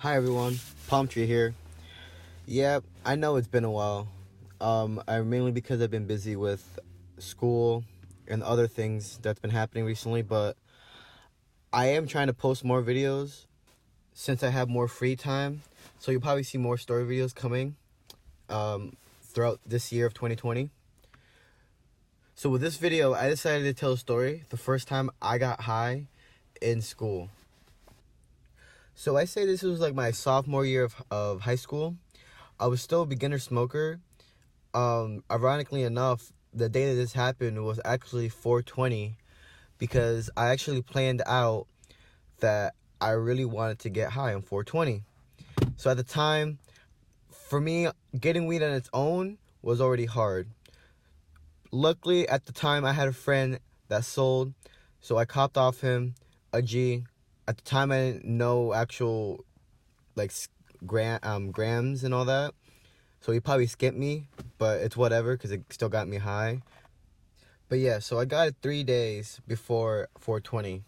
Hi everyone, Palm Tree here. Yeah, I know it's been a while. Mainly because I've been busy with school and other things that's been happening recently, but I am trying to post more videos since I have more free time. So you'll probably see more story videos coming throughout this year of 2020. So with this video, I decided to tell a story the first time I got high in school. So I say this was like my sophomore year of high school. I was still a beginner smoker. Ironically enough, the day that this happened was actually 420 because I actually planned out that I really wanted to get high on 420. So at the time, for me, getting weed on its own was already hard. Luckily, at the time, I had a friend that sold, so I copped off him a G. At the time, I didn't know actual like grams and all that. So he probably skipped me, but it's whatever because it still got me high. But yeah, so I got it 3 days before 420.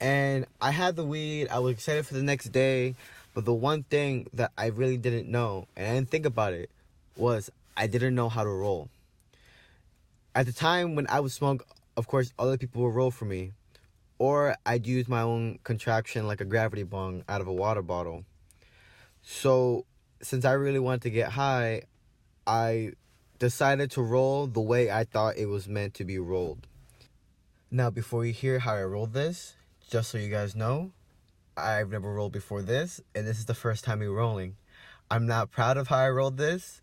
And I had the weed. I was excited for the next day. But the one thing that I really didn't know, and I didn't think about it, was I didn't know how to roll. At the time when I would smoke, of course, other people would roll for me. Or I'd use my own contraption like a gravity bong out of a water bottle. So since I really wanted to get high, I decided to roll the way I thought it was meant to be rolled. Now, before you hear how I rolled this, just so you guys know, I've never rolled before this, and this is the first time me rolling. I'm not proud of how I rolled this,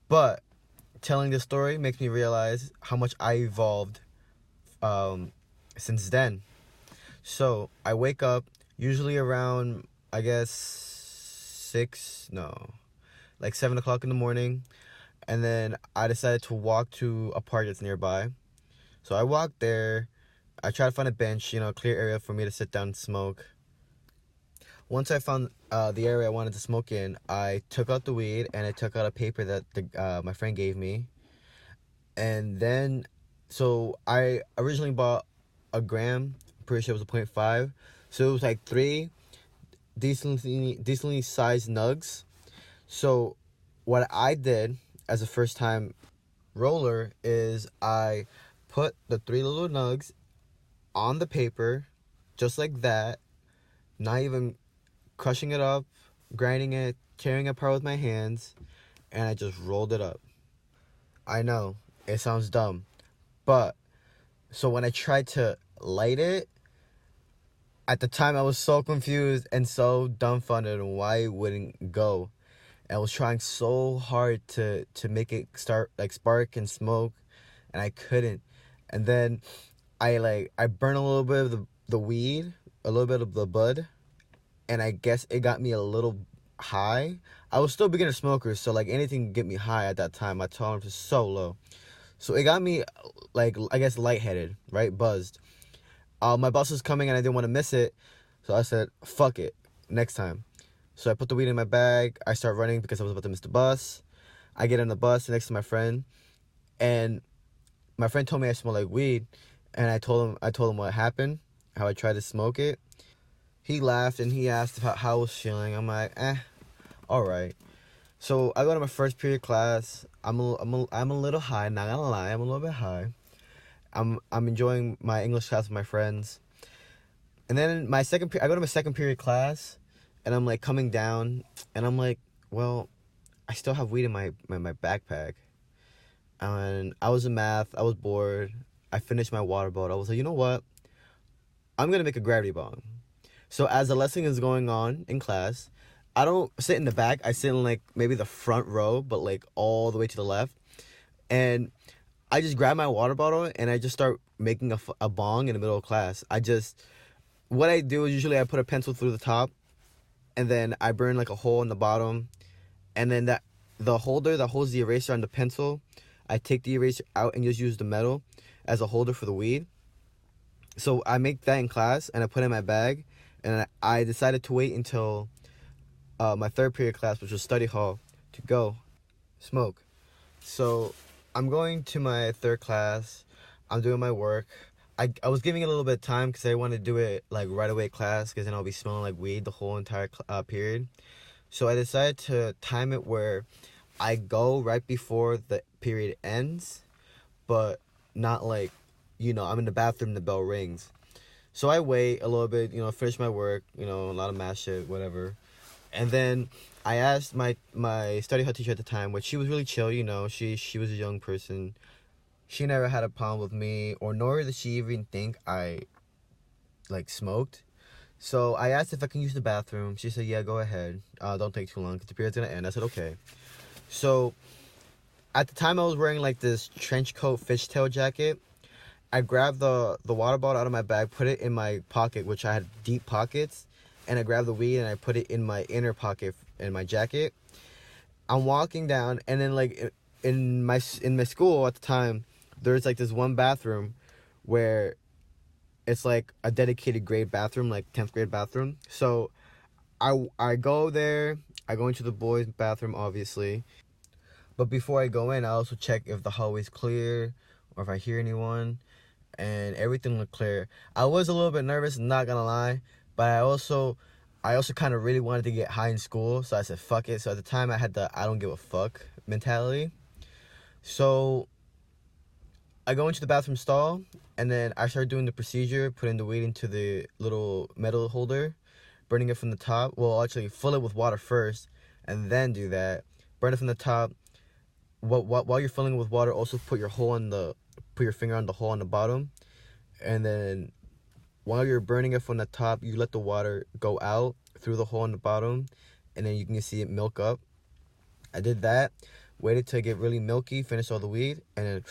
but telling this story makes me realize how much I evolved since then. So, I wake up usually around, I guess, 7 o'clock in the morning. And then I decided to walk to a park that's nearby. So I walked there. I tried to find a bench, clear area for me to sit down and smoke. Once I found the area I wanted to smoke in, I took out the weed and I took out a paper that my friend gave me. And then, so I originally bought a gram. I'm pretty sure it was a 0.5. So it was like 3 decently sized nugs. So what I did as a first time roller is I put the 3 little nugs on the paper just like that, not even crushing it up, grinding it, tearing it apart with my hands, and I just rolled it up. I know it sounds dumb, but so when I tried to light it, at the time I was so confused and so dumbfounded on why it wouldn't go. I was trying so hard to make it start like spark and smoke, and I couldn't. And then I burned a little bit of the weed, a little bit of the bud, and I guess it got me a little high. I was still a beginner smoker, so like anything could get me high at that time. My tolerance was so low. So it got me like, I guess, lightheaded, right? Buzzed. My boss was coming and I didn't want to miss it. So I said, fuck it, next time. So I put the weed in my bag. I start running because I was about to miss the bus. I get on the bus next to my friend, and my friend told me I smell like weed, and I told him what happened, how I tried to smoke it. He laughed and he asked how I was feeling. I'm like, all right. So I go to my first period class. I'm a little high. Not gonna lie, I'm a little bit high. I'm enjoying my English class with my friends. And then I go to my second period class, and I'm like coming down, and I'm like, well, I still have weed in my backpack. And I was in math. I was bored. I finished my water bottle. I was like, you know what? I'm gonna make a gravity bong. So as the lesson is going on in class, I don't sit in the back. I sit in like maybe the front row, but like all the way to the left. And I just grab my water bottle and I just start making a bong in the middle of class. What I do is usually I put a pencil through the top, and then I burn like a hole in the bottom, and then the holder that holds the eraser on the pencil, I take the eraser out and just use the metal as a holder for the weed. So I make that in class and I put it in my bag, and I decided to wait until my third period class, which was study hall, to go smoke. So I'm going to my third class. I'm doing my work. I was giving it a little bit of time because I wanted to do it like right away at class, because then I'll be smelling like weed the whole entire period. So I decided to time it where I go right before the period ends, but not like, I'm in the bathroom, the bell rings. So I wait a little bit, finish my work, a lot of math shit, whatever. And then I asked my study hall teacher at the time, which she was really chill, she was a young person. She never had a problem with me, or nor did she even think I like smoked. So I asked if I can use the bathroom. She said, "Yeah, go ahead. Don't take too long because the period's gonna end." I said, "Okay." So at the time, I was wearing like this trench coat fishtail jacket. I grabbed the water bottle out of my bag, put it in my pocket, which I had deep pockets, and I grabbed the weed and I put it in my inner pocket in my jacket. I'm walking down, and then like in my school at the time, there's like this one bathroom where it's like a dedicated grade bathroom, like 10th grade bathroom. So I go there, I go into the boys' bathroom, obviously. But before I go in, I also check if the hallway's clear or if I hear anyone, and everything looked clear. I was a little bit nervous, not gonna lie, but I also kind of really wanted to get high in school, so I said fuck it. So at the time, I had the I don't give a fuck mentality. So I go into the bathroom stall, and then I start doing the procedure, putting the weed into the little metal holder, burning it from the top. Well, actually, fill it with water first, and then do that. Burn it from the top. While you're filling it with water, also put your finger on the hole on the bottom, and then while you're burning it from the top, you let the water go out through the hole on the bottom, and then you can see it milk up. I did that, waited till it get really milky, finished all the weed, and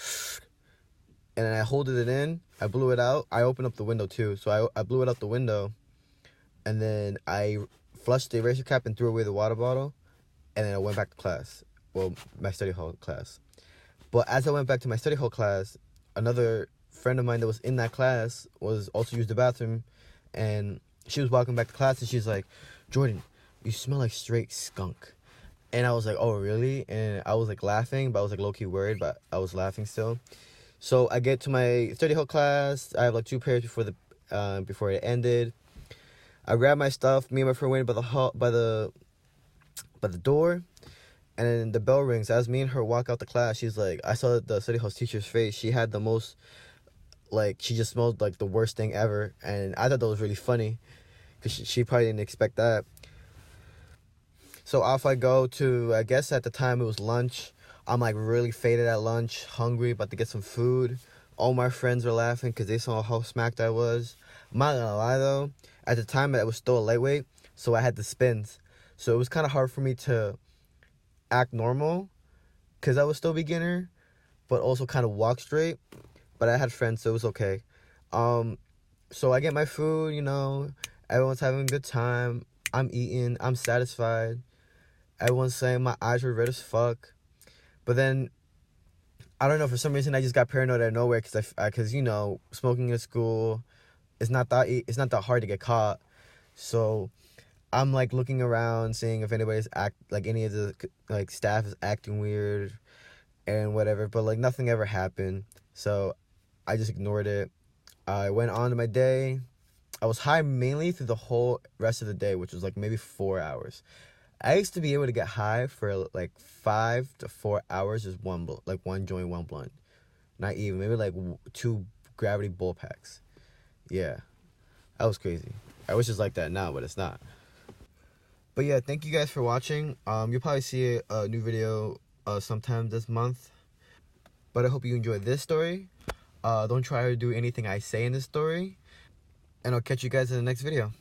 then I holded it in. I blew it out. I opened up the window too, so I blew it out the window, and then I flushed the eraser cap and threw away the water bottle, and then I went back to class. Well, my study hall class. But as I went back to my study hall class, another friend of mine that was in that class was also used the bathroom, and she was walking back to class, and she's like, "Jordan, you smell like straight skunk." And I was like, "Oh, really?" And I was like laughing, but I was like low-key worried, but I was laughing still. So I get to my study hall class. I have like 2 periods before it ended. I grab my stuff. Me and my friend waited by the door, and then the bell rings. As me and her walk out the class, she's like, I saw the study hall teacher's face. She had the most, like, she just smelled like the worst thing ever, and I thought that was really funny, because she probably didn't expect that. So off I go to, I guess at the time it was lunch. I'm like really faded at lunch, hungry, about to get some food. All my friends are laughing because they saw how smacked I was. I'm not gonna lie though, at the time I was still a lightweight, so I had the spins. So it was kind of hard for me to act normal because I was still beginner, but also kind of walk straight. But I had friends, so it was okay. So I get my food, everyone's having a good time. I'm eating, I'm satisfied. Everyone's saying my eyes were red as fuck. But then, I don't know, for some reason I just got paranoid out of nowhere because smoking in school, it's not that hard to get caught. So I'm like looking around, seeing if any of the like staff is acting weird and whatever. But like nothing ever happened. So I just ignored it. I went on to my day. I was high mainly through the whole rest of the day, which was like maybe 4 hours. I used to be able to get high for like 5 to 4 hours, just one joint, one blunt. Not even, maybe like 2 gravity bull packs. Yeah, that was crazy. I wish it's like that now, but it's not. But yeah, thank you guys for watching. You'll probably see a new video sometime this month. But I hope you enjoyed this story. Don't try to do anything I say in this story. And I'll catch you guys in the next video.